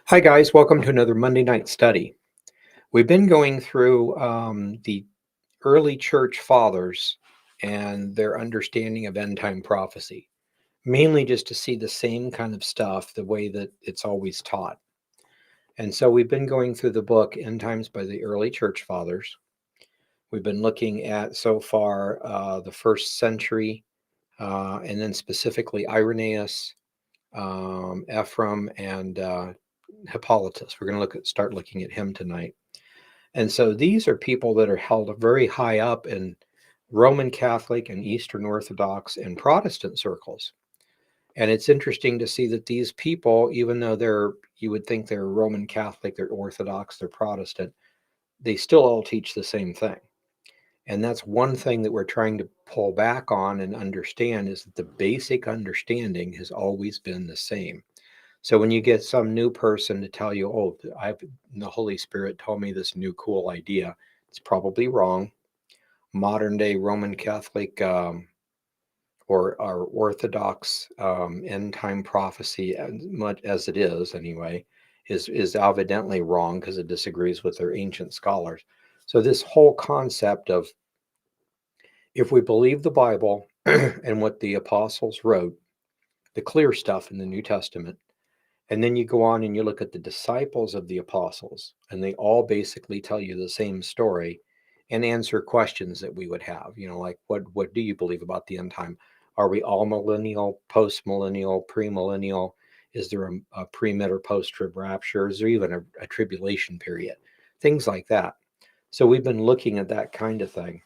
Hi, guys. Welcome to another Monday night study. We've been going through the early church fathers and their understanding of end time prophecy, mainly just to see the same kind of stuff the way that it's always taught. And so we've been going through the book End Times by the Early Church Fathers. We've been looking at so far the first century, and then specifically Irenaeus, Ephraim, and Hippolytus. We're going to start looking at him tonight. And so these are people that are held very high up in Roman Catholic and Eastern Orthodox and Protestant circles. And it's interesting to see that these people, even though you would think they're Roman Catholic, they're Orthodox, they're Protestant, they still all teach the same thing. And that's one thing that we're trying to pull back on and understand, is that the basic understanding has always been the same. So when you get some new person to tell you, oh, the Holy Spirit told me this new cool idea, it's probably wrong. Modern day Roman Catholic or our Orthodox end time prophecy, as much as it is anyway, is evidently wrong because it disagrees with their ancient scholars. So this whole concept of, if we believe the Bible and what the apostles wrote, the clear stuff in the New Testament, and then you go on and you look at the disciples of the apostles, and they all basically tell you the same story and answer questions that we would have. Like, what do you believe about the end time? Are we all millennial, post-millennial, premillennial? Is there a pre-mid or post-trib rapture? Is there even a tribulation period? Things like that. So we've been looking at that kind of thing.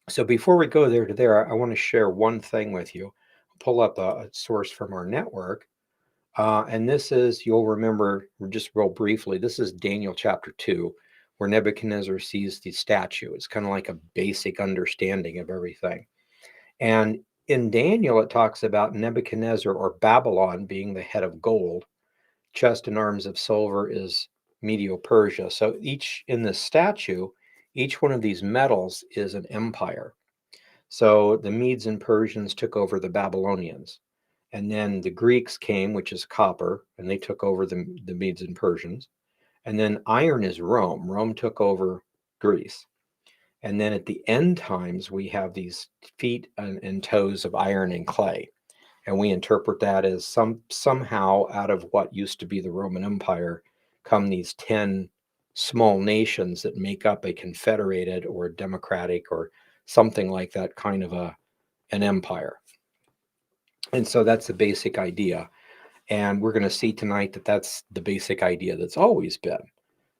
So before we go there to there, I want to share one thing with you. Pull up a source from our network. And this is, you'll remember just real briefly, this is Daniel chapter 2, where Nebuchadnezzar sees the statue. It's kind of like a basic understanding of everything. And in Daniel, it talks about Nebuchadnezzar, or Babylon, being the head of gold. Chest and arms of silver is Medo-Persia. So in this statue, each one of these metals is an empire. So the Medes and Persians took over the Babylonians. And then the Greeks came, which is copper, and they took over the Medes and Persians. And then iron is Rome. Rome took over Greece. And then at the end times, we have these feet and toes of iron and clay. And we interpret that as somehow out of what used to be the Roman Empire come these 10 small nations that make up a confederated or a democratic or something like that kind of an empire. And so that's the basic idea. And we're going to see tonight that that's the basic idea that's always been.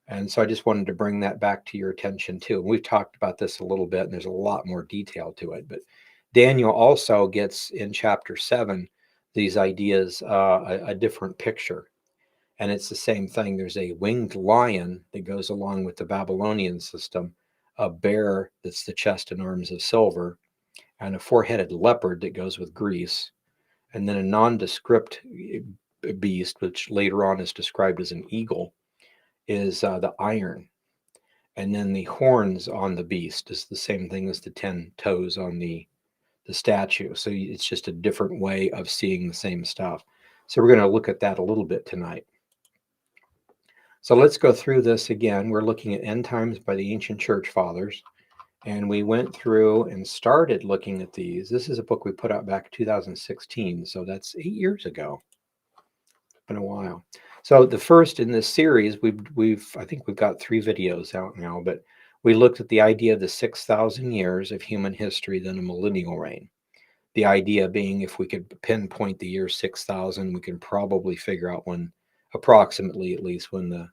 And so I just wanted to bring that back to your attention too. And we've talked about this a little bit, and there's a lot more detail to it. But Daniel also gets in chapter 7 these ideas, a different picture. And it's the same thing. There's a winged lion that goes along with the Babylonian system, a bear that's the chest and arms of silver, and a four-headed leopard that goes with Greece, and then a nondescript beast, which later on is described as an eagle, is the iron. And then the horns on the beast is the same thing as the 10 toes on the statue. So it's just a different way of seeing the same stuff. So we're going to look at that a little bit tonight. So let's go through this again. We're looking at End Times by the Ancient Church Fathers. And we went through and started looking at these. This is a book we put out back in 2016. So that's 8 years ago. It's been a while. So the first in this series, I think we've got 3 videos out now, but we looked at the idea of the 6,000 years of human history, then a millennial reign. The idea being, if we could pinpoint the year 6,000, we can probably figure out when, approximately at least, when the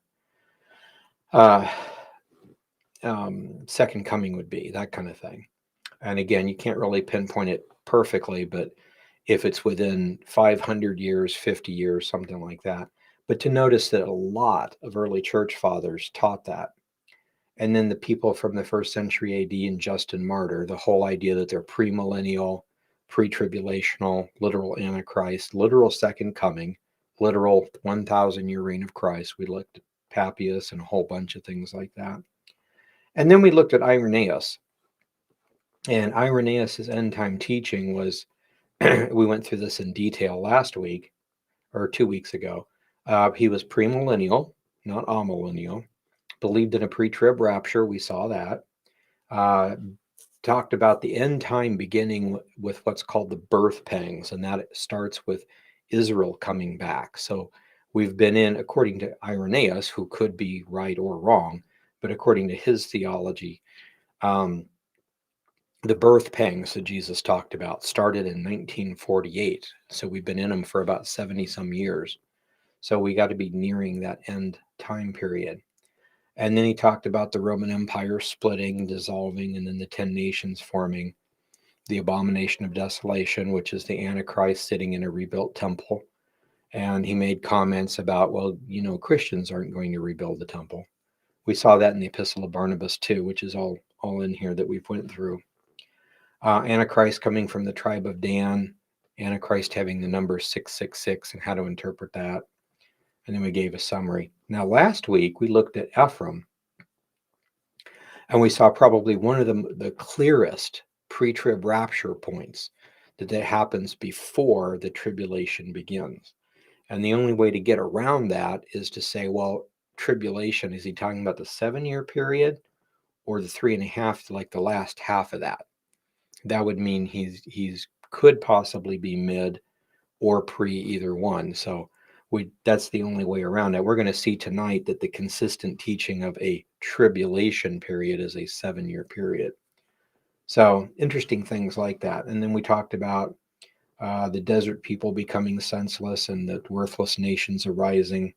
second coming would be, that kind of thing. And again, you can't really pinpoint it perfectly, but if it's within 500 years, 50 years, something like that. But to notice that a lot of early church fathers taught that. And then the people from the first century AD and Justin Martyr, the whole idea that they're premillennial, pre-tribulational, literal Antichrist, literal second coming, literal 1,000-year reign of Christ. We looked at Papias and a whole bunch of things like that. And then we looked at Irenaeus. And Irenaeus' end time teaching was, we went through this in detail last week, or 2 weeks ago. He was premillennial, not amillennial. Believed in a pre-trib rapture. We saw that. Talked about the end time beginning with what's called the birth pangs, and that it starts with Israel coming back. So we've been in, according to Irenaeus, who could be right or wrong, but according to his theology, the birth pangs that Jesus talked about started in 1948. So we've been in them for about 70 some years. So we got to be nearing that end time period. And then he talked about the Roman Empire splitting, dissolving, and then the 10 nations forming, the abomination of desolation, which is the Antichrist sitting in a rebuilt temple. And he made comments about, well, Christians aren't going to rebuild the temple. We saw that in the Epistle of Barnabas too, which is all in here that we've went through. Antichrist coming from the tribe of Dan, Antichrist having the number 666 and how to interpret that. And then we gave a summary. Now, last week we looked at Ephraim, and we saw probably one of the clearest pre-trib rapture points, that happens before the tribulation begins. And the only way to get around that is to say, well, tribulation, is he talking about the 7-year period or the 3.5, like the last half of that? That would mean he's could possibly be mid or pre either one. So that's the only way around it. We're going to see tonight that the consistent teaching of a tribulation period is a 7-year period. So interesting things like that. And then we talked about the desert people becoming senseless and the worthless nations arising,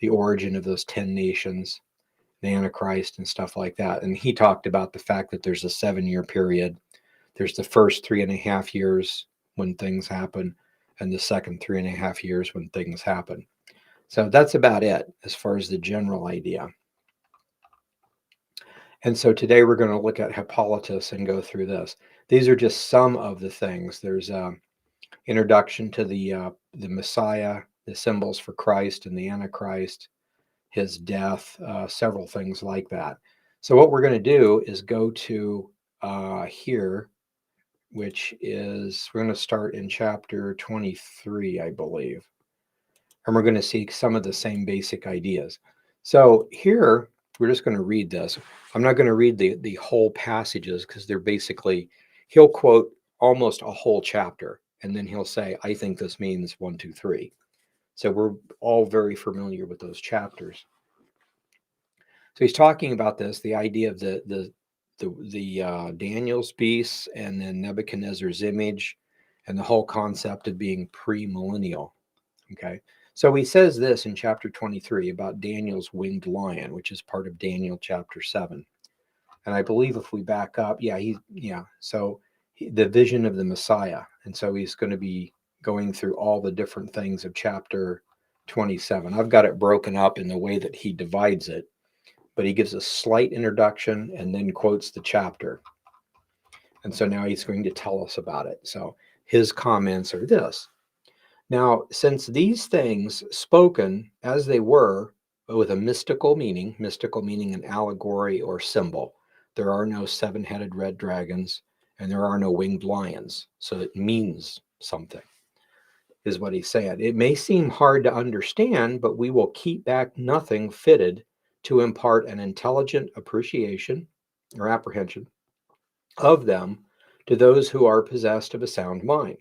the origin of those 10 nations, the Antichrist and stuff like that. And he talked about the fact that there's a 7-year period. There's the first 3.5 years when things happen, and the second 3.5 years when things happen. So that's about it as far as the general idea. And so today we're going to look at Hippolytus and go through this. These are just some of the things. There's introduction to the Messiah, the symbols for Christ and the Antichrist, his death, several things like that. So what we're going to do is go to here, which is, we're going to start in chapter 23, I believe. And we're going to see some of the same basic ideas. So here, we're just going to read this. I'm not going to read the whole passages because they're basically, he'll quote almost a whole chapter, and then he'll say, I think this means 1, 2, 3. So we're all very familiar with those chapters. So he's talking about this, the idea of the Daniel's beasts, and then Nebuchadnezzar's image, and the whole concept of being premillennial. Okay, so he says this in chapter 23 about Daniel's winged lion, which is part of Daniel chapter 7. And I believe if we back up, so the vision of the Messiah. And so he's going to be going through all the different things of chapter 27. I've got it broken up in the way that he divides it, but he gives a slight introduction and then quotes the chapter. And so now he's going to tell us about it. So his comments are this. Now, since these things spoken as they were with a mystical meaning an allegory or symbol, there are no 7-headed red dragons and there are no winged lions. So it means something, is what he's saying. It may seem hard to understand, but we will keep back nothing fitted to impart an intelligent appreciation or apprehension of them to those who are possessed of a sound mind.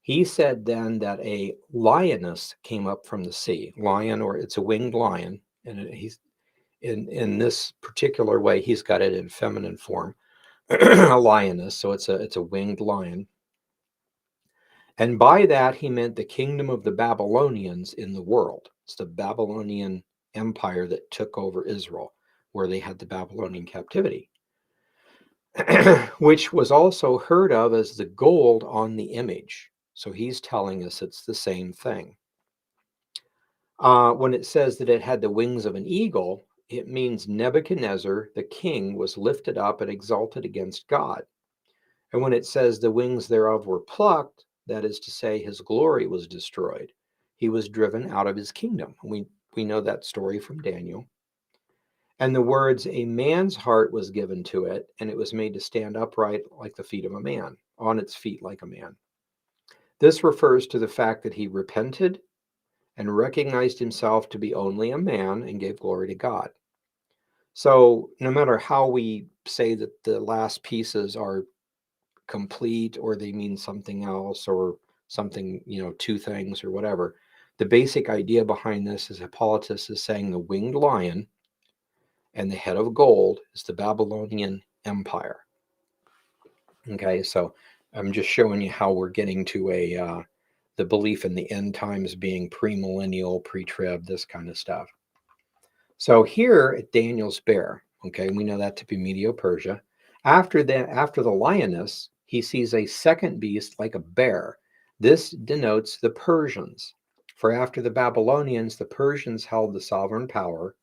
He said then that a lioness came up from the sea. Lion, or it's a winged lion, and he's in this particular way, he's got it in feminine form, a lioness. So it's a winged lion. And by that he meant the kingdom of the Babylonians in the world. It's the Babylonian empire that took over Israel, where they had the Babylonian captivity, which was also heard of as the gold on the image. So he's telling us it's the same thing. When it says that it had the wings of an eagle, it means Nebuchadnezzar, the king, was lifted up and exalted against God. And when it says the wings thereof were plucked, that is to say, his glory was destroyed. He was driven out of his kingdom. We know that story from Daniel. And the words, a man's heart was given to it, and it was made to stand upright like the feet of a man, on its feet like a man. This refers to the fact that he repented and recognized himself to be only a man and gave glory to God. So no matter how we say that the last pieces are complete or they mean something else or something, two things or whatever, the basic idea behind this is Hippolytus is saying the winged lion and the head of gold is the Babylonian Empire. Okay, so I'm just showing you how we're getting to the belief in the end times being premillennial, pre-trib, this kind of stuff. So here at Daniel's bear, okay, we know that to be Medo-Persia. After the lioness, he sees a second beast like a bear. This denotes the Persians. For after the Babylonians, the Persians held the sovereign power,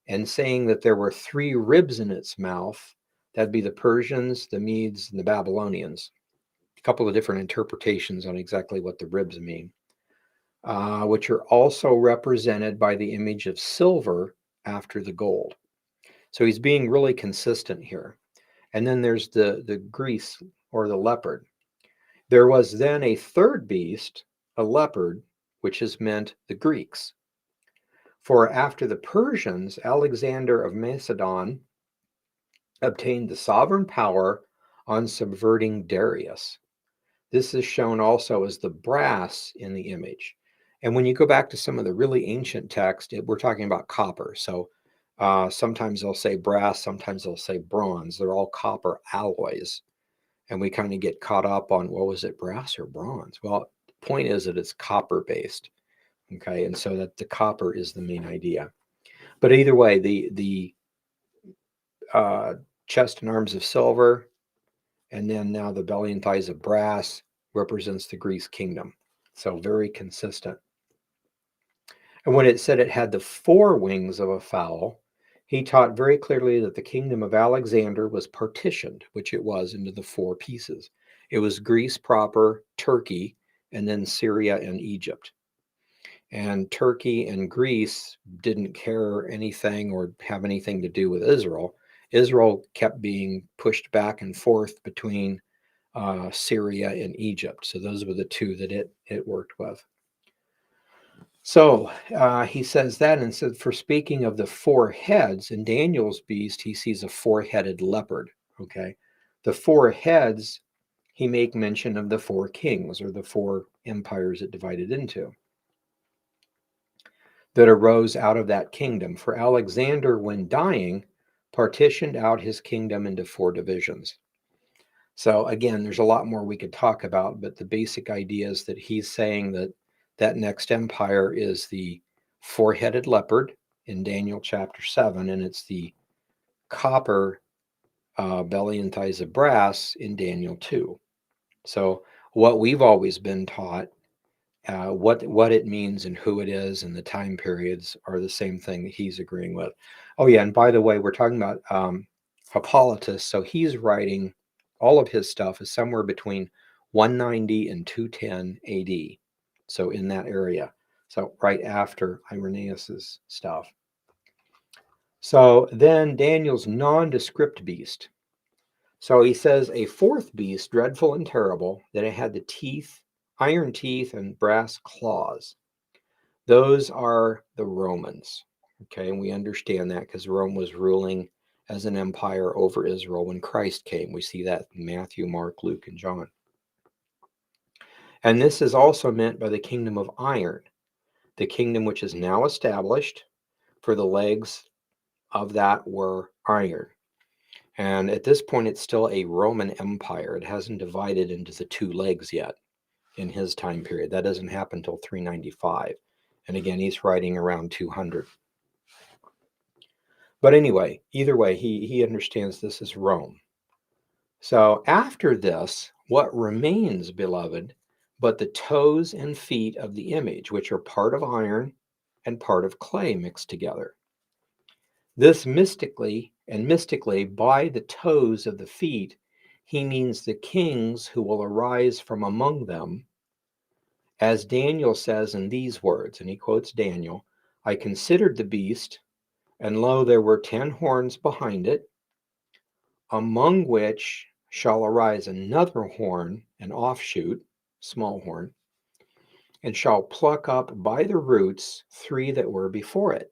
and saying that there were 3 ribs in its mouth, that'd be the Persians, the Medes, and the Babylonians. A couple of different interpretations on exactly what the ribs mean, which are also represented by the image of silver after the gold. So he's being really consistent here. And then there's the Greece or the leopard. There was then a third beast, a leopard, which has meant the Greeks. For after the Persians, Alexander of Macedon obtained the sovereign power on subverting Darius. This is shown also as the brass in the image. And when you go back to some of the really ancient text, we're talking about copper. So sometimes they'll say brass, sometimes they'll say bronze. They're all copper alloys. And we kind of get caught up on, well, was it brass or bronze? Well, the point is that it's copper based. Okay, and so that the copper is the main idea. But either way, the chest and arms of silver, and then now the belly and thighs of brass represents the Greece kingdom. So very consistent. And when it said it had the 4 wings of a fowl, he taught very clearly that the kingdom of Alexander was partitioned, which it was, into the 4 pieces. It was Greece proper, Turkey, and then Syria and Egypt. And Turkey and Greece didn't care anything or have anything to do with Israel. Israel kept being pushed back and forth between Syria and Egypt. So those were the 2 that it worked with. So he says that, and said, for speaking of the 4 heads, in Daniel's beast, he sees a 4-headed leopard. Okay. The 4 heads, he make mention of the 4 kings, or the 4 empires it divided into, that arose out of that kingdom. For Alexander, when dying, partitioned out his kingdom into 4 divisions. So again, there's a lot more we could talk about, but the basic idea is that he's saying that that next empire is the 4-headed leopard in Daniel chapter 7, and it's the copper belly and thighs of brass in Daniel 2. So what we've always been taught, what it means and who it is and the time periods are the same thing that he's agreeing with. Oh yeah, and by the way, we're talking about Hippolytus. So he's writing, all of his stuff is somewhere between 190 and 210 AD. So in that area. So right after Irenaeus's stuff. So then Daniel's nondescript beast. So he says a 4th beast, dreadful and terrible, that it had the teeth, iron teeth, and brass claws. Those are the Romans. Okay, and we understand that because Rome was ruling as an empire over Israel when Christ came. We see that in Matthew, Mark, Luke, and John. And this is also meant by the kingdom of iron, the kingdom which is now established, for the legs of that were iron. And at this point, it's still a Roman Empire. It hasn't divided into the 2 legs yet in his time period. That doesn't happen until 395. And again, he's writing around 200. But anyway, either way, he understands this is Rome. So after this, what remains, beloved, but the toes and feet of the image, which are part of iron and part of clay mixed together. This mystically by the toes of the feet, he means the kings who will arise from among them. As Daniel says in these words, and he quotes Daniel, I considered the beast, and lo, there were 10 horns behind it, among which shall arise another horn, an offshoot, small horn, and shall pluck up by the roots 3 that were before it.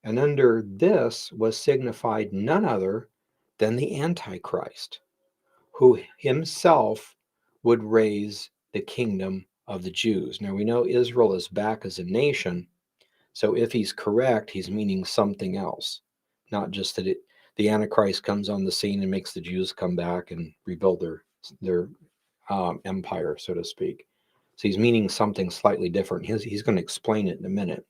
And under this was signified none other than the Antichrist, who himself would raise the kingdom of the Jews. Now we know Israel is back as a nation, so if he's correct, he's meaning something else, not just that the Antichrist comes on the scene and makes the Jews come back and rebuild their empire, so to speak. So he's meaning something slightly different. He's going to explain it in a minute.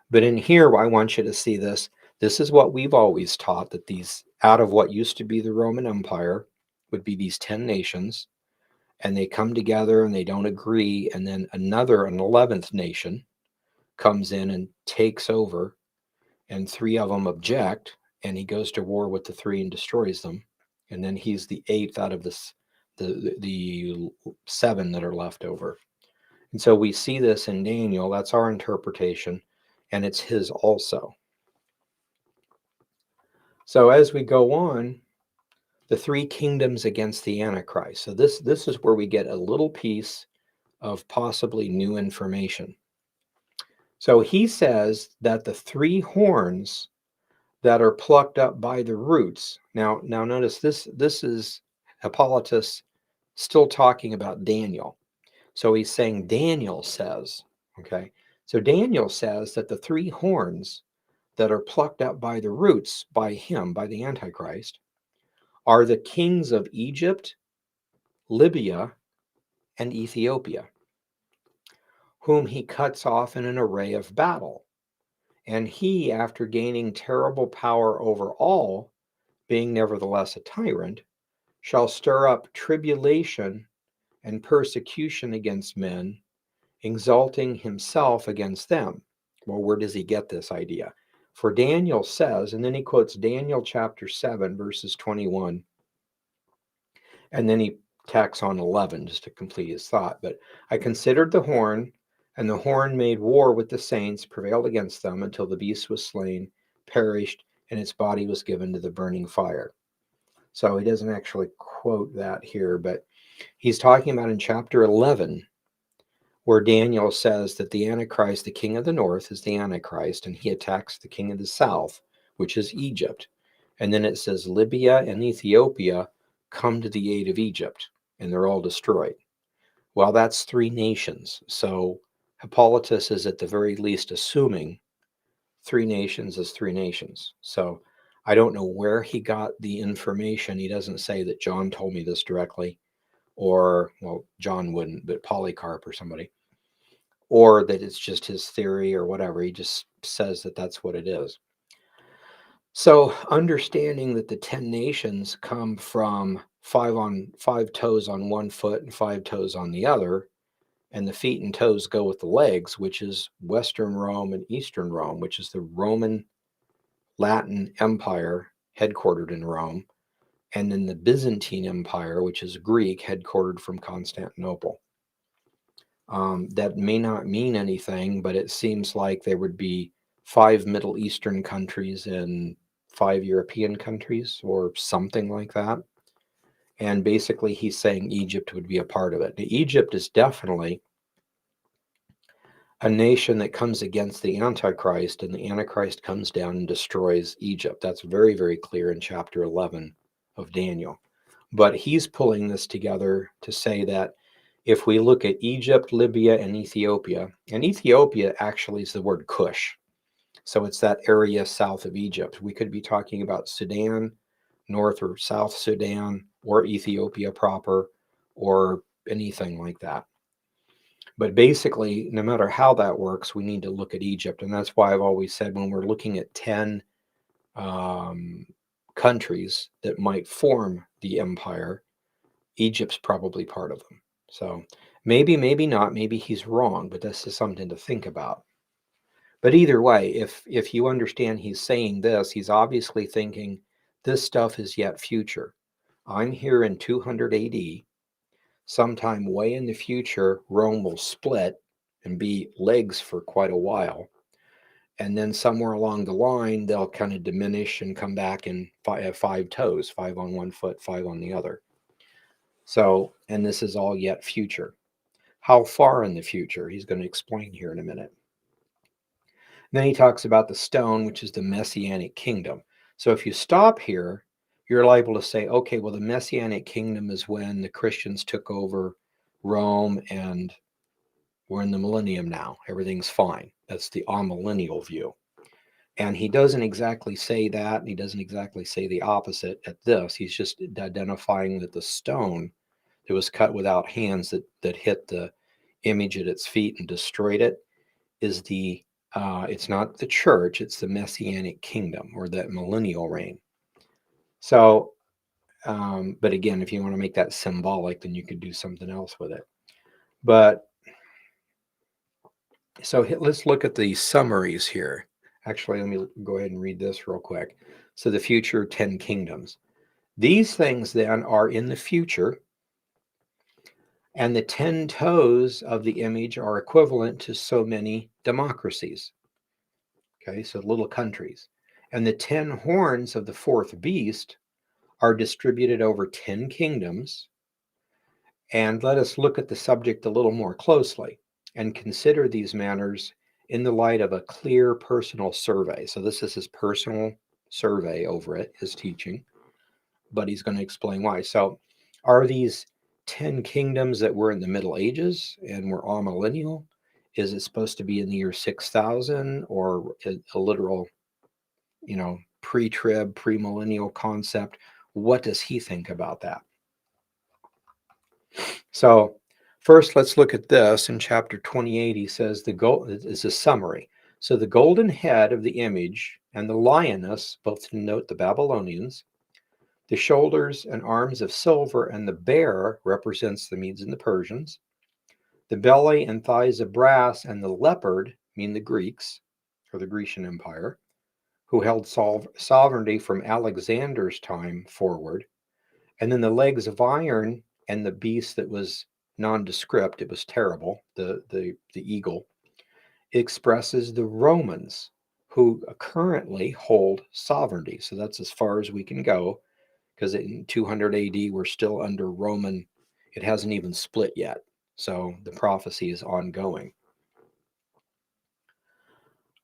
But in here, I want you to see this. This is what we've always taught, that these, out of what used to be the Roman Empire, would be these 10 nations, and they come together and they don't agree, and then an 11th nation comes in and takes over, and 3 of them object, and he goes to war with the 3 and destroys them, and then he's the 8th out of the 7 that are left over. And so we see this in Daniel. That's our interpretation, and it's his also. So as we go on, the 3 kingdoms against the Antichrist. So this is where we get a little piece of possibly new information. So he says that the 3 horns that are plucked up by the roots. Now notice this is Hippolytus still talking about Daniel. So he's saying Daniel says, okay? So Daniel says that the 3 horns that are plucked up by the roots by him, by the Antichrist, are the kings of Egypt, Libya, and Ethiopia, whom he cuts off in an array of battle. And he, after gaining terrible power over all, being nevertheless a tyrant, shall stir up tribulation and persecution against men, exalting himself against them. Well, where does he get this idea? For Daniel says, and then he quotes Daniel chapter 7, verses 21, and then he tacks on 11 just to complete his thought. But I considered the horn, and the horn made war with the saints, prevailed against them until the beast was slain, perished, and its body was given to the burning fire. So he doesn't actually quote that here, but he's talking about in chapter 11, where Daniel says that the Antichrist, the king of the north, is the Antichrist, and he attacks the king of the south, which is Egypt. And then it says Libya and Ethiopia come to the aid of Egypt, and they're all destroyed. Well, that's 3 nations. So Hippolytus is at the very least assuming 3 nations is 3 nations. So I don't know where he got the information. He doesn't say that John told me this directly, or, well, John wouldn't, but Polycarp or somebody, or that it's just his theory or whatever. He just says that that's what it is. So understanding that the 10 nations come from 5 toes on one foot and 5 toes on the other, and the feet and toes go with the legs, which is Western Rome and Eastern Rome, which is the Roman Latin Empire headquartered in Rome, and then the Byzantine Empire, which is Greek, headquartered from Constantinople. That may not mean anything, but it seems like there would be 5 Middle Eastern countries and 5 European countries or something like that. And basically he's saying Egypt would be a part of it. Now, Egypt is definitely a nation that comes against the Antichrist, and the Antichrist comes down and destroys Egypt. That's very, very clear in chapter 11 of Daniel. But he's pulling this together to say that if we look at Egypt, Libya, and Ethiopia actually is the word Cush. So it's that area south of Egypt. We could be talking about Sudan, North or South Sudan, or Ethiopia proper, or anything like that. But basically, no matter how that works, we need to look at Egypt. And that's why I've always said when we're looking at 10 countries that might form the empire, Egypt's probably part of them. So maybe not, maybe he's wrong, but this is something to think about. But either way, if you understand he's saying this, he's obviously thinking this stuff is yet future. I'm here in 200 AD. Sometime way in the future, Rome will split and be legs for quite a while. And then somewhere along the line, they'll kind of diminish and come back and have 5 toes, 5 on one foot, 5 on the other. So, and this is all yet future. How far in the future? He's going to explain here in a minute. Then he talks about the stone, which is the Messianic kingdom. So if you stop here, you're liable to say, okay, well, the Messianic kingdom is when the Christians took over Rome and we're in the millennium now. Everything's fine. That's the amillennial view. And he doesn't exactly say that. And he doesn't exactly say the opposite at this. He's just identifying that the stone that was cut without hands that hit the image at its feet and destroyed it is it's not the church, it's the Messianic kingdom or that millennial reign. So, but again, if you want to make that symbolic, then you could do something else with it. But so let's look at the summaries here. Actually, let me go ahead and read this real quick. So the future 10 kingdoms. These things then are in the future, and the 10 toes of the image are equivalent to so many democracies. Okay, so little countries. And the 10 horns of the fourth beast are distributed over 10 kingdoms. And let us look at the subject a little more closely and consider these matters in the light of a clear personal survey. So this is his personal survey over it, his teaching, but he's going to explain why. So are these 10 kingdoms that were in the Middle Ages and were all millennial? Is it supposed to be in the year 6000 or a literal, pre-trib, pre-millennial concept? What does he think about that? So first, let's look at this. In chapter 28, he says the gold is a summary. So the golden head of the image and the lioness, both to note the Babylonians, the shoulders and arms of silver, and the bear represents the Medes and the Persians, the belly and thighs of brass, and the leopard mean the Greeks, or the Grecian Empire, who held sovereignty from Alexander's time forward, and then the legs of iron and the beast that was nondescript, it was terrible, the eagle, expresses the Romans who currently hold sovereignty. So that's as far as we can go, because in 200 AD we're still under Roman. It hasn't even split yet. So the prophecy is ongoing.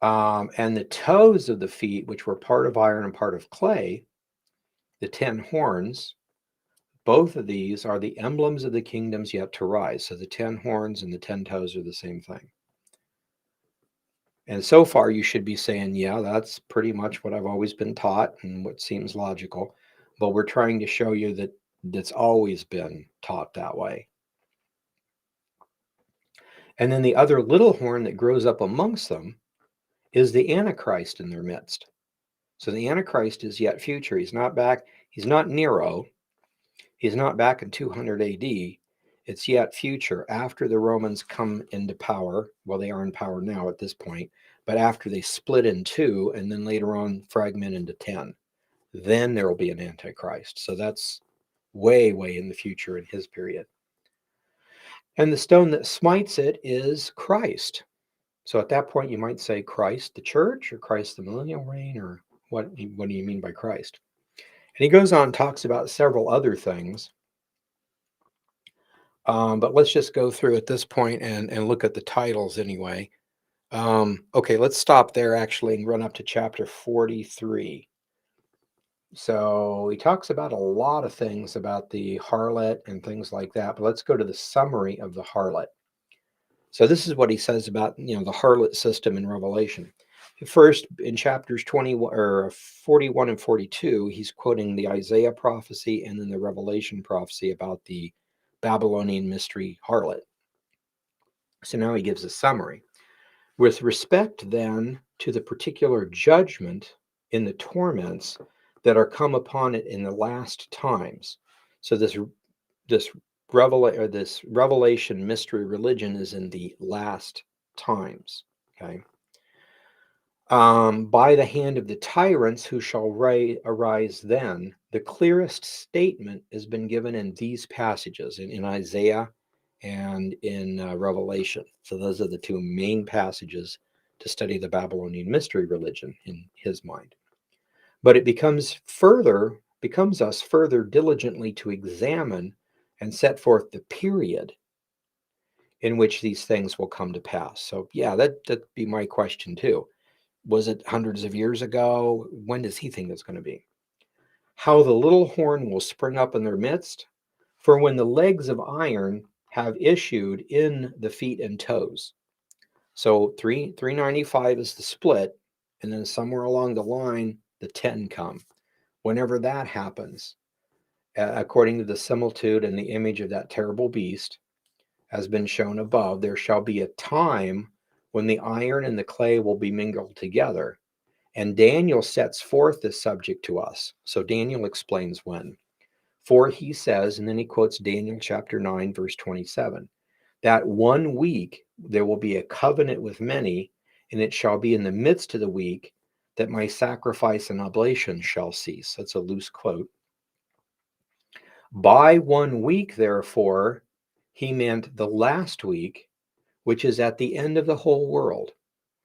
And the toes of the feet, which were part of iron and part of clay, the 10 horns, both of these are the emblems of the kingdoms yet to rise. So the 10 horns and the 10 toes are the same thing. And so far, you should be saying, yeah, that's pretty much what I've always been taught and what seems logical. But we're trying to show you that that's always been taught that way. And then the other little horn that grows up amongst them is the Antichrist in their midst. So the Antichrist is yet future. He's not back. He's not Nero. He's not back in 200 AD. It's yet future after the Romans come into power. Well, they are in power now at this point, but after they split in two and then later on fragment into 10, then there will be an Antichrist. So that's way, way in the future in his period. And the stone that smites it is Christ. So at that point, you might say Christ the church or Christ the millennial reign, or what do you mean by Christ? And he goes on and talks about several other things. But let's just go through at this point and look at the titles anyway. Okay, let's stop there actually and run up to chapter 43. So he talks about a lot of things about the harlot and things like that, but let's go to the summary of the harlot. So this is what he says about, the harlot system in Revelation. First, in chapters 21 or 41 and 42, he's quoting the Isaiah prophecy and then the Revelation prophecy about the Babylonian mystery harlot. So now he gives a summary. With respect then to the particular judgment in the torments that are come upon it in the last times. So this revelation mystery religion is in the last times. Okay. By the hand of the tyrants who shall arise then, the clearest statement has been given in these passages in Isaiah and in Revelation. So those are the two main passages to study the Babylonian mystery religion in his mind. But it becomes us further diligently to examine and set forth the period in which these things will come to pass. So yeah, that'd be my question too. Was it hundreds of years ago? When does he think it's going to be? How the little horn will spring up in their midst? For when the legs of iron have issued in the feet and toes. So 395 is the split, and then somewhere along the line, the 10 come. Whenever that happens, according to the similitude and the image of that terrible beast, has been shown above, there shall be a time when the iron and the clay will be mingled together. And Daniel sets forth this subject to us. So Daniel explains when. For he says, and then he quotes Daniel chapter 9, verse 27, that 1 week there will be a covenant with many, and it shall be in the midst of the week that my sacrifice and oblation shall cease. That's a loose quote. By 1 week, therefore, he meant the last week, which is at the end of the whole world.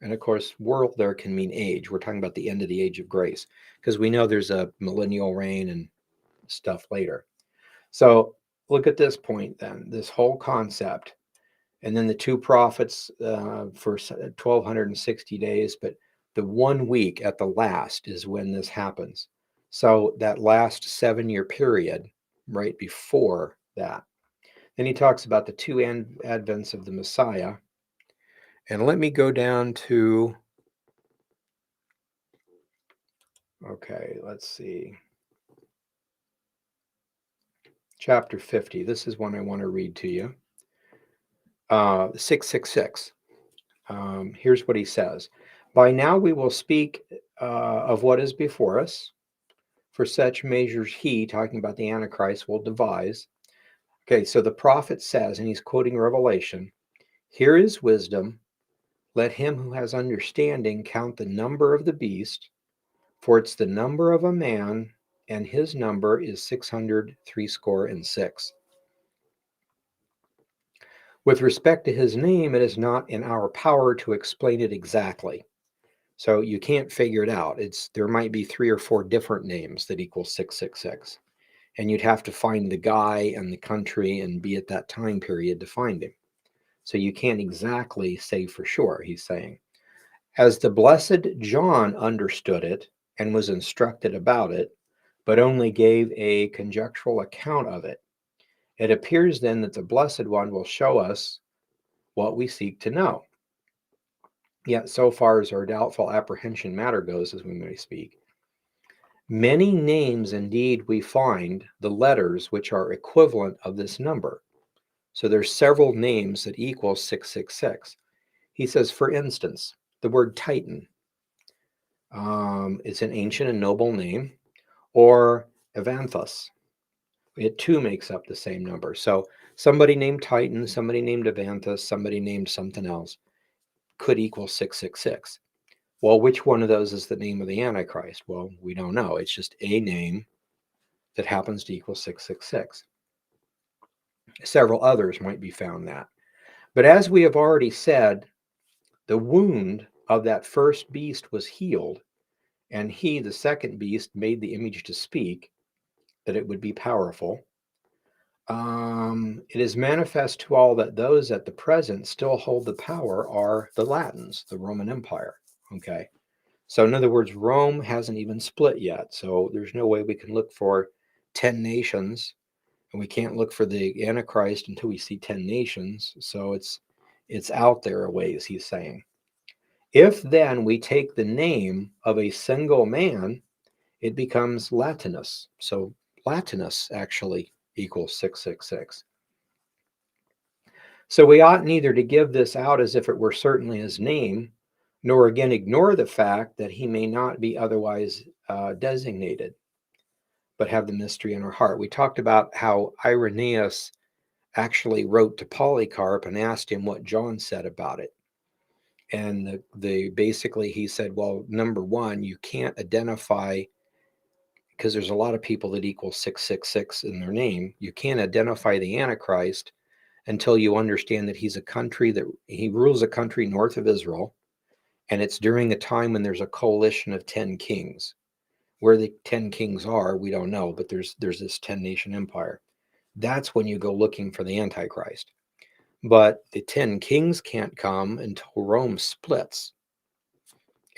And of course, world there can mean age. We're talking about the end of the age of grace, because we know there's a millennial reign and stuff later. So look at this point then, this whole concept. And then the 2 prophets for 1,260 days, but the 1 week at the last is when this happens. So that last 7-year period right before that. Then he talks about the 2 advents of the Messiah. And let me go down to, okay, let's see. Chapter 50. This is one I want to read to you. 666. Here's what he says. By now we will speak of what is before us. For such measures he, talking about the Antichrist, will devise. Okay, so the prophet says, and he's quoting Revelation, here is wisdom. Let him who has understanding count the number of the beast, for it's the number of a man, and his number is 666. With respect to his name, it is not in our power to explain it exactly. So you can't figure it out. There might be 3 or 4 different names that equal 666. And you'd have to find the guy and the country and be at that time period to find him. So you can't exactly say for sure, he's saying. As the blessed John understood it and was instructed about it, but only gave a conjectural account of it, it appears then that the Blessed One will show us what we seek to know. Yet so far as our doubtful apprehension matter goes, as we may speak, many names indeed we find the letters which are equivalent of this number. So there's several names that equal 666. He says, for instance, the word Titan. It's an ancient and noble name. Or Evanthus. It too makes up the same number. So somebody named Titan, somebody named Evanthus, somebody named something else could equal 666. Well, which one of those is the name of the Antichrist? Well, we don't know. It's just a name that happens to equal 666. Several others might be found that. But as we have already said, the wound of that first beast was healed, and he, the second beast, made the image to speak, that it would be powerful. It is manifest to all that those at the present still hold the power are the Latins, the Roman Empire. Okay. So in other words, Rome hasn't even split yet. So there's no way we can look for 10 nations, and we can't look for the Antichrist until we see 10 nations. So it's out there a ways, he's saying. If then we take the name of a single man, it becomes Latinus. So Latinus actually equals 666. So we ought neither to give this out as if it were certainly his name, nor again ignore the fact that he may not be otherwise designated, but have the mystery in our heart. We talked about how Irenaeus actually wrote to Polycarp and asked him what John said about it. And basically he said, well, number one, you can't identify, because there's a lot of people that equal 666 in their name. You can't identify the Antichrist until you understand that he rules a country north of Israel, and it's during a time when there's a coalition of 10 kings. Where the 10 kings are, we don't know, but there's this 10-nation empire. That's when you go looking for the Antichrist. But the 10 kings can't come until Rome splits.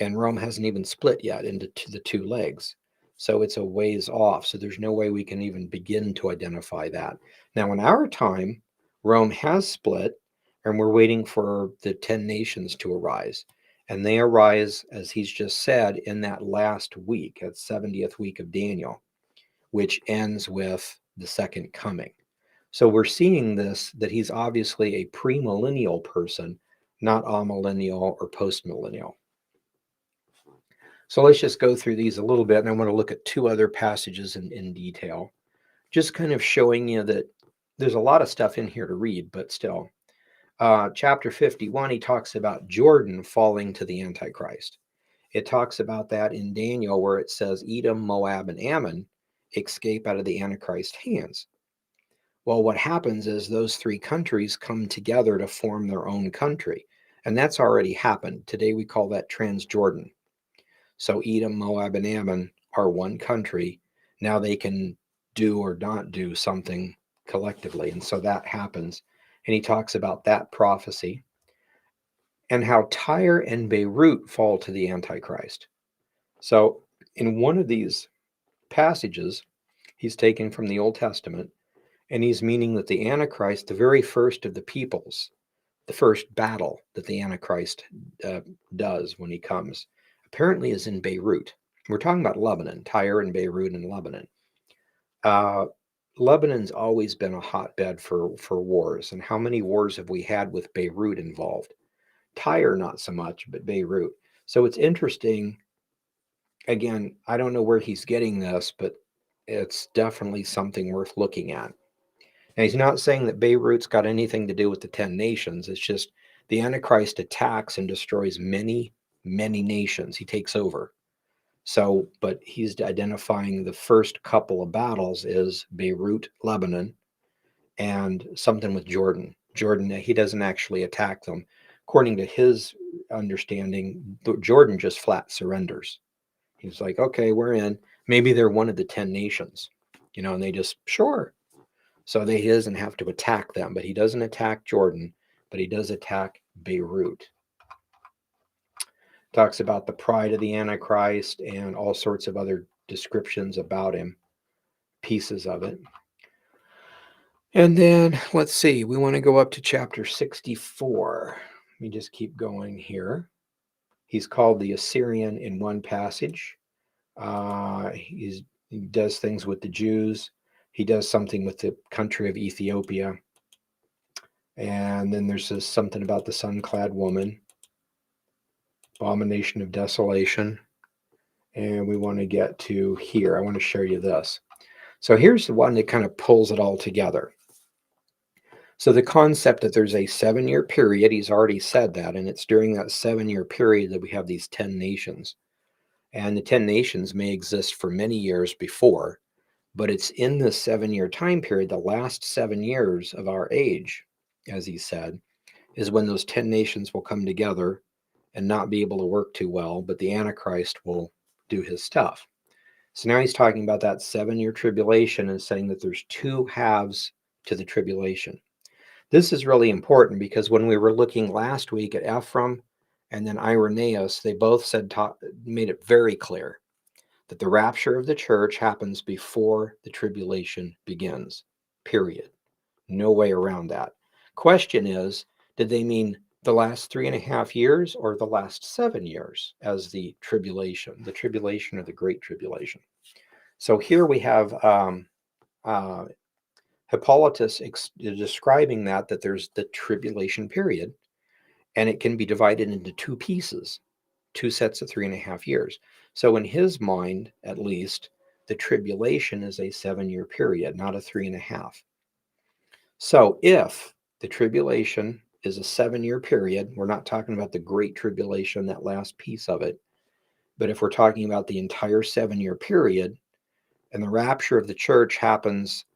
And Rome hasn't even split yet into the two legs. So it's a ways off. So there's no way we can even begin to identify that. Now, in our time, Rome has split, and we're waiting for the 10 nations to arise. And they arise, as he's just said, in that last week, that 70th week of Daniel, which ends with the second coming. So we're seeing this, that he's obviously a premillennial person, not amillennial or postmillennial. So let's just go through these a little bit, and I want to look at two other passages in detail, just kind of showing you that there's a lot of stuff in here to read, but still. Chapter 51, he talks about Jordan falling to the Antichrist. It talks about that in Daniel, where it says Edom, Moab, and Ammon escape out of the Antichrist's hands. Well, what happens is those three countries come together to form their own country, and that's already happened. Today we call that Transjordan. So Edom, Moab, and Ammon are one country. Now they can do or not do something collectively. And so that happens. And he talks about that prophecy and how Tyre and Beirut fall to the Antichrist. So in one of these passages, he's taken from the Old Testament, and he's meaning that the Antichrist, the very first of the peoples, the first battle that the Antichrist does when he comes, apparently is in Beirut. We're talking about Lebanon, Tyre and Beirut and Lebanon. Lebanon's always been a hotbed for wars. And how many wars have we had with Beirut involved? Tyre, not so much, but Beirut. So it's interesting. Again, I don't know where he's getting this, but it's definitely something worth looking at. Now, he's not saying that Beirut's got anything to do with the 10 nations. It's just the Antichrist attacks and destroys many, many nations. He takes over. So, but he's identifying the first couple of battles is Beirut, Lebanon, and something with Jordan. Jordan, he doesn't actually attack them. According to his understanding, Jordan just flat surrenders. He's like, okay, we're in. Maybe they're one of the 10 nations, and they just, sure. So he doesn't have to attack them, but he doesn't attack Jordan, but he does attack Beirut. Talks about the pride of the Antichrist and all sorts of other descriptions about him, pieces of it. And then let's see, we want to go up to chapter 64. Let me just keep going here. He's called the Assyrian in one passage. He does things with the Jews. He does something with the country of Ethiopia. And then there's something about the sun-clad woman, abomination of desolation. And we want to get to here. I want to show you this. So here's the one that kind of pulls it all together. So the concept that there's a 7-year period, he's already said that, and it's during that 7-year period that we have these 10 nations. And the 10 nations may exist for many years before, but it's in this 7-year time period, the last 7 years of our age, as he said, is when those 10 nations will come together and not be able to work too well, but the Antichrist will do his stuff. So now he's talking about that 7-year tribulation and saying that there's two halves to the tribulation. This is really important because when we were looking last week at Ephraim and then Irenaeus, they both made it very clear that the rapture of the church happens before the tribulation begins, period. No way around that. Question is, did they mean the last 3.5 years or the last 7 years as the tribulation or the Great Tribulation? So here we have Hippolytus describing that there's the tribulation period, and it can be divided into two pieces, two sets of 3.5 years. So in his mind, at least, the tribulation is a 7-year period, not a 3.5. So if the tribulation is a 7-year period, we're not talking about the Great Tribulation, that last piece of it, but if we're talking about the entire 7-year period, and the rapture of the church happens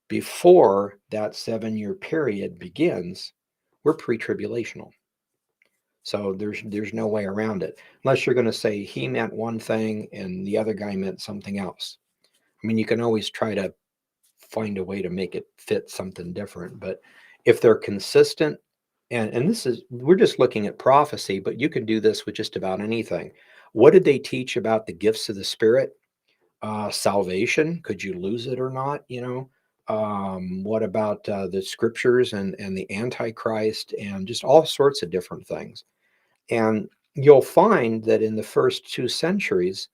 before that 7-year period begins, we're pre-tribulational. So there's no way around it, unless you're going to say he meant one thing and the other guy meant something else. I mean, you can always try to find a way to make it fit something different, but If they're consistent, and this is, we're just looking at prophecy, but you can do this with just about anything. What did they teach about the gifts of the Spirit? Salvation, could you lose it or not? What about the scriptures and the Antichrist and just all sorts of different things? And you'll find that in the first 2 centuries,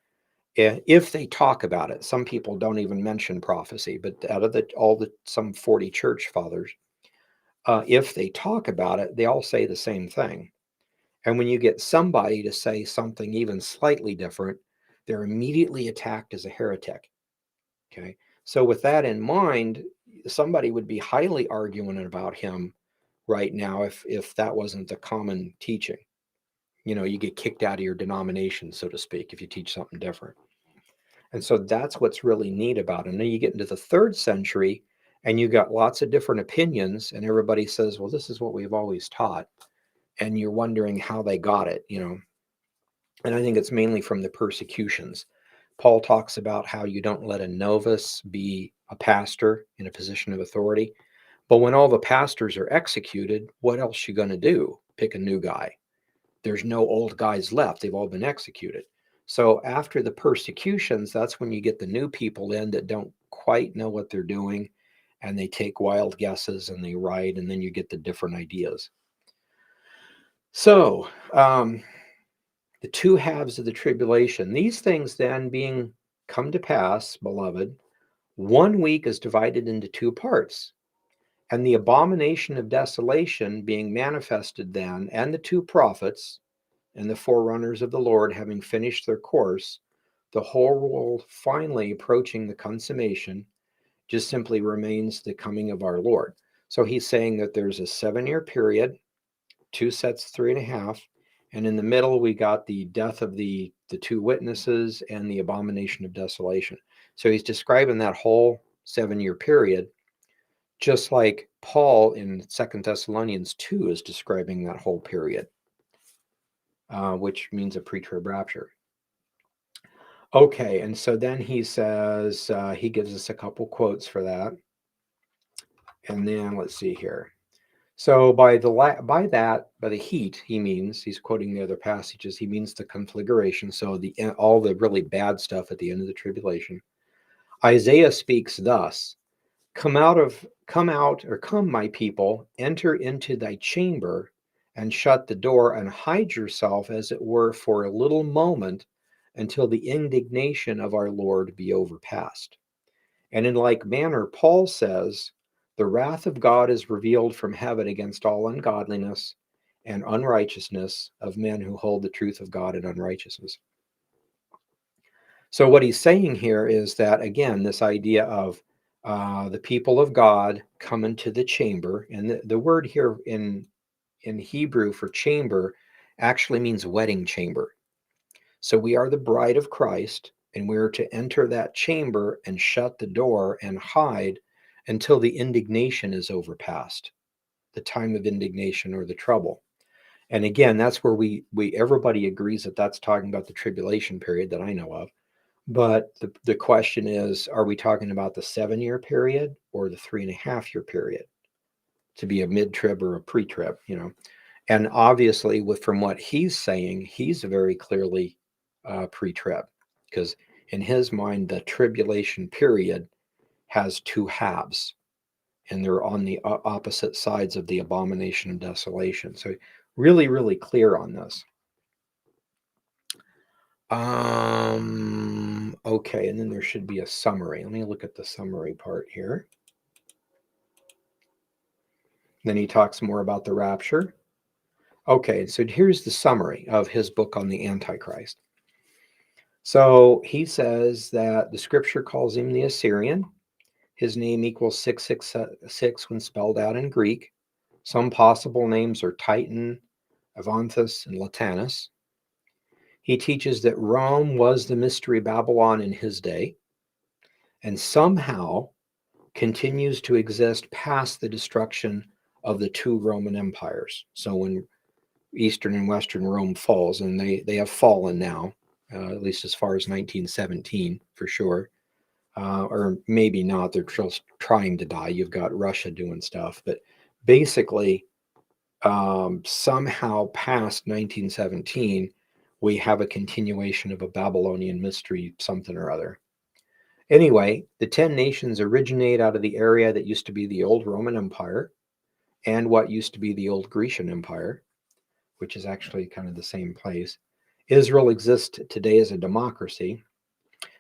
if they talk about it, some people don't even mention prophecy, but out of some 40 church fathers, if they talk about it, they all say the same thing. And when you get somebody to say something even slightly different, they're immediately attacked as a heretic. Okay. So with that in mind, somebody would be highly arguing about him right now if that wasn't the common teaching. You get kicked out of your denomination, so to speak, if you teach something different. And so that's what's really neat about it. And then you get into the 3rd century and you got lots of different opinions, and everybody says, well, this is what we've always taught. And you're wondering how they got it. And I think it's mainly from the persecutions. Paul talks about how you don't let a novice be a pastor in a position of authority. But when all the pastors are executed, what else you going to do? Pick a new guy. There's no old guys left. They've all been executed. So after the persecutions, that's when you get the new people in that don't quite know what they're doing, and they take wild guesses and they write, and then you get the different ideas. So the 2 halves of the tribulation, these things then being come to pass, beloved, 1 week is divided into 2 parts. And the abomination of desolation being manifested then, and the 2 prophets, and the forerunners of the Lord having finished their course, the whole world finally approaching the consummation, just simply remains the coming of our Lord. So he's saying that there's a 7-year period, 2 sets, 3.5, and in the middle we got the death of the 2 witnesses and the abomination of desolation. So he's describing that whole 7-year period, just like Paul in 2 Thessalonians 2 is describing that whole period, which means a pre-trib rapture. Okay, and so then he says, he gives us a couple quotes for that. And then let's see here. So by the heat, he means, he's quoting the other passages, he means the conflagration, so all the really bad stuff at the end of the tribulation. Isaiah speaks thus, come, my people, enter into thy chamber, and shut the door, and hide yourself, as it were, for a little moment, until the indignation of our Lord be overpast. And in like manner, Paul says, the wrath of God is revealed from heaven against all ungodliness and unrighteousness of men who hold the truth of God in unrighteousness. So what he's saying here is that, again, this idea of the people of God come into the chamber, and the word here in Hebrew for chamber actually means wedding chamber. So we are the bride of Christ, and we are to enter that chamber and shut the door and hide until the indignation is overpast, the time of indignation or the trouble. And again, that's where we everybody agrees that that's talking about the tribulation period that I know of. But the question is, are we talking about the 7-year period or the 3.5-year period to be a mid-trib or a pre-trib, And obviously, from what he's saying, he's very clearly pre-trib, because in his mind, the tribulation period has 2 halves, and they're on the opposite sides of the abomination of desolation. So really, really clear on this. Okay, and then there should be a summary. Let me look at the summary part here. Then he talks more about the rapture. Okay, so here's the summary of his book on the Antichrist. So he says that the scripture calls him the Assyrian. His name equals 666 when spelled out in Greek. Some possible names are Titan, Avanthus, and Latanus. He teaches that Rome was the mystery Babylon in his day, and somehow continues to exist past the destruction of the 2 Roman empires. So when Eastern and Western Rome falls, and they have fallen now, at least as far as 1917 for sure, or maybe not. They're just trying to die. You've got Russia doing stuff, but basically, somehow past 1917, we have a continuation of a Babylonian mystery, something or other. Anyway, the 10 nations originate out of the area that used to be the old Roman Empire and what used to be the old Grecian Empire, which is actually kind of the same place. Israel exists today as a democracy,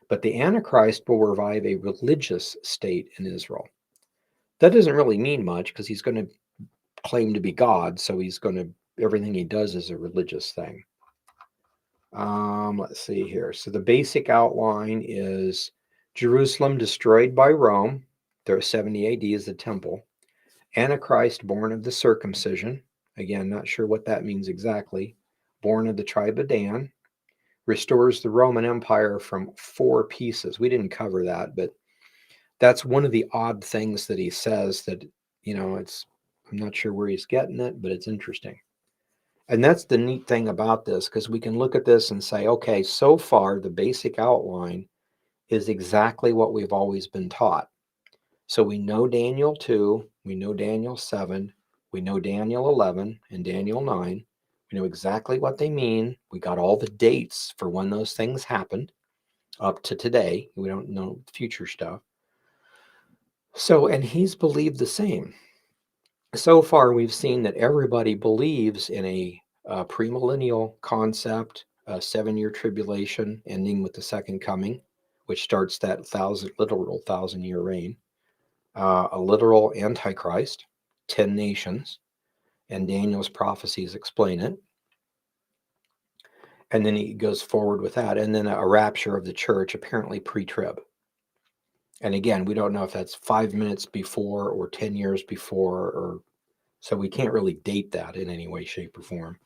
but the Antichrist will revive a religious state in Israel. That doesn't really mean much because he's going to claim to be God, so he's going to, everything he does is a religious thing. Let's see here. So the basic outline is Jerusalem destroyed by Rome. There 70 AD is the temple. Antichrist born of the circumcision. Again, not sure what that means exactly. Born of the tribe of Dan. Restores the Roman Empire from 4 pieces. We didn't cover that, but that's one of the odd things that he says that, it's, I'm not sure where he's getting it, but it's interesting. And that's the neat thing about this, because we can look at this and say, okay, so far the basic outline is exactly what we've always been taught. So we know Daniel 2, we know Daniel 7, we know Daniel 11 and Daniel 9. We know exactly what they mean. We got all the dates for when those things happened up to today. We don't know future stuff. So, and he's believed the same. So far, we've seen that everybody believes in a premillennial concept, a 7-year tribulation ending with the second coming, which starts that literal 1,000-year reign, a literal Antichrist, 10 nations, and Daniel's prophecies explain it. And then he goes forward with that, and then a rapture of the church, apparently pre-trib. And again, we don't know if that's 5 minutes before or 10 years before, or so we can't really date that in any way, shape, or form.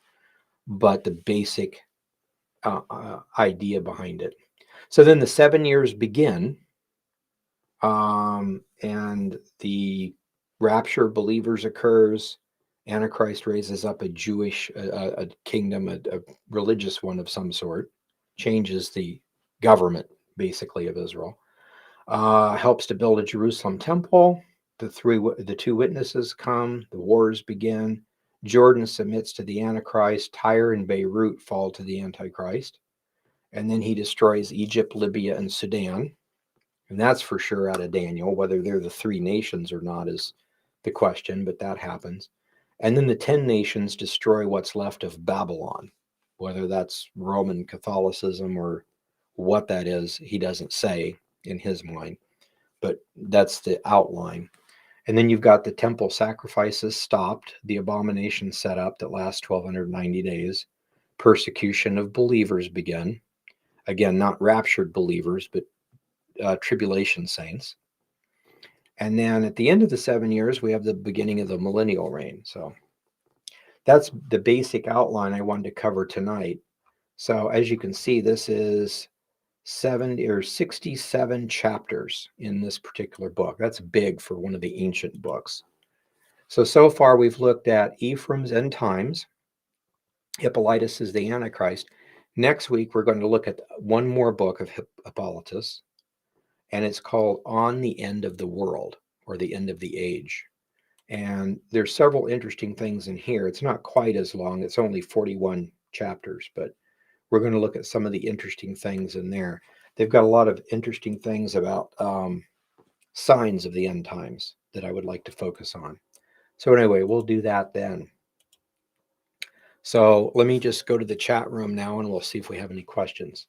But the basic idea behind it. So then the 7 years begin, and the rapture of believers occurs. Antichrist raises up a Jewish a kingdom, a religious one of some sort, changes the government basically of Israel. Helps to build a Jerusalem temple. The 2 witnesses come. The wars begin. Jordan submits to the Antichrist. Tyre and Beirut fall to the Antichrist. And then he destroys Egypt, Libya, and Sudan. And that's for sure out of Daniel. Whether they're the 3 nations or not is the question, but that happens. And then the 10 nations destroy what's left of Babylon. Whether that's Roman Catholicism or what that is, he doesn't say in his mind, but that's the outline. And then you've got the temple sacrifices stopped, the abomination set up that lasts 1,290 days. Persecution of believers begin. Again, not raptured believers, but tribulation saints. And then at the end of the 7 years, we have the beginning of the millennial reign. So that's the basic outline I wanted to cover tonight. So as you can see, this is 67 chapters in this particular book. That's big for one of the ancient books. So far we've looked at Ephraim's end times. Hippolytus is the Antichrist. Next week, we're going to look at one more book of Hippolytus, and it's called On the End of the World, or the End of the Age. And there's several interesting things in here. It's not quite as long. It's only 41 chapters, but we're going to look at some of the interesting things in there. They've got a lot of interesting things about signs of the end times that I would like to focus on. So anyway, we'll do that then. So let me just go to the chat room now and we'll see if we have any questions.